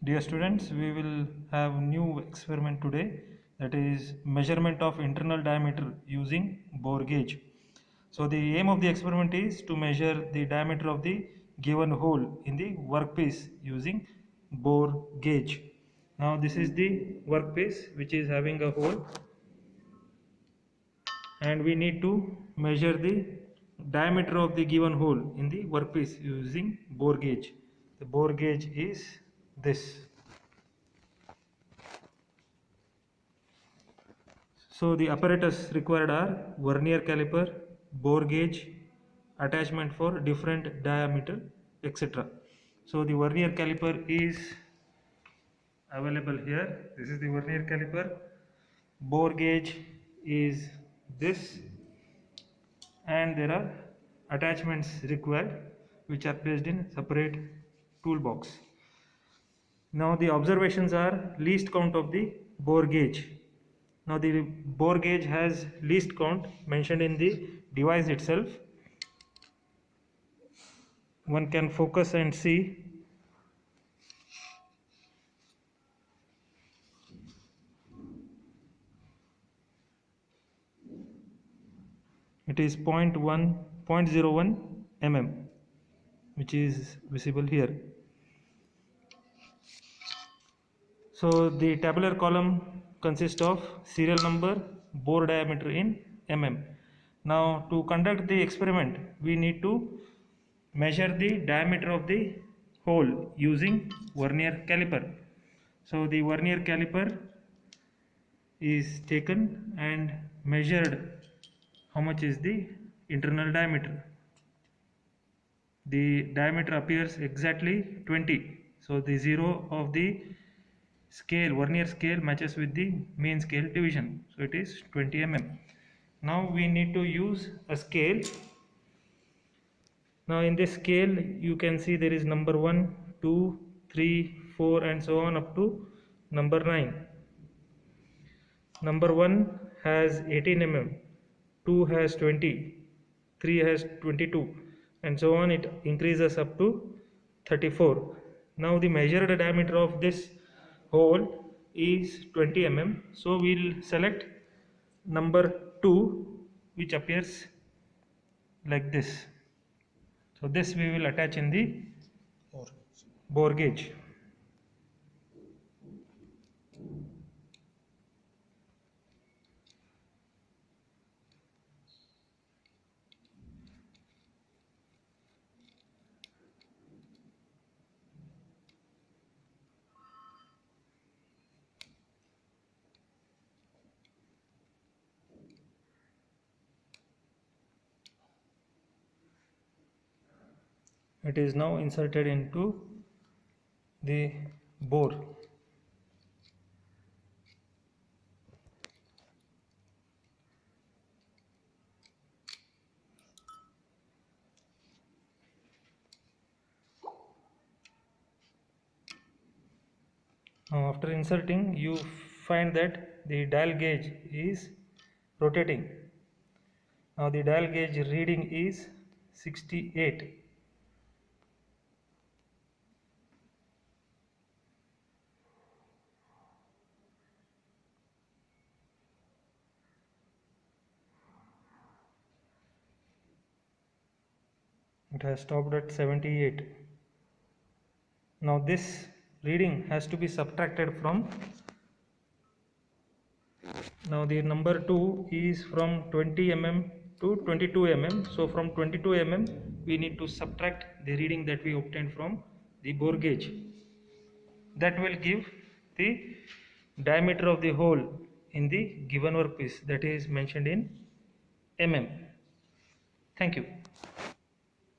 Dear students, we will have new experiment today, that is measurement of internal diameter using bore gauge. So the aim of the experiment is to measure the diameter of the given hole in the workpiece using bore gauge. Now this is the workpiece which is having a hole, and we need to measure the diameter of the given hole in the workpiece using bore gauge. The bore gauge is this. So the apparatus required are vernier caliper, bore gauge, attachment for different diameter, etc. So the vernier caliper is available here. This is the vernier caliper. Bore gauge is this, and there are attachments required which are placed in separate toolbox. Now the observations are least count of the bore gauge. Now the bore gauge has least count mentioned in the device itself. One can focus and see. It is 0.01 mm, which is visible here. So the tabular column consists of serial number, bore diameter in mm. Now to conduct the experiment, we need to measure the diameter of the hole using vernier caliper. So the vernier caliper is taken and measured how much is the internal diameter. The diameter appears exactly 20. So the 0 of the scale, vernier scale, matches with the mean scale division. So it is 20 mm. Now we need to use a scale. Now in this scale you can see there is number 1, 2, 3, 4 and so on up to number 9. Number 1 has 18 mm, 2 has 20, 3 has 22 and so on, it increases up to 34. Now the measured diameter of this hole is 20 mm. So we will select number 2, which appears like this. So this we will attach in the bore gauge. It is now inserted into the bore. Now after inserting, you find that the dial gauge is rotating. Now the dial gauge reading is 68. It has stopped at 78. Now this reading has to be subtracted from. Now the number 2 is from 20 mm to 22 mm. So from 22 mm we need to subtract the reading that we obtained from the bore gauge. That will give the diameter of the hole in the given workpiece, that is mentioned in mm. Thank you.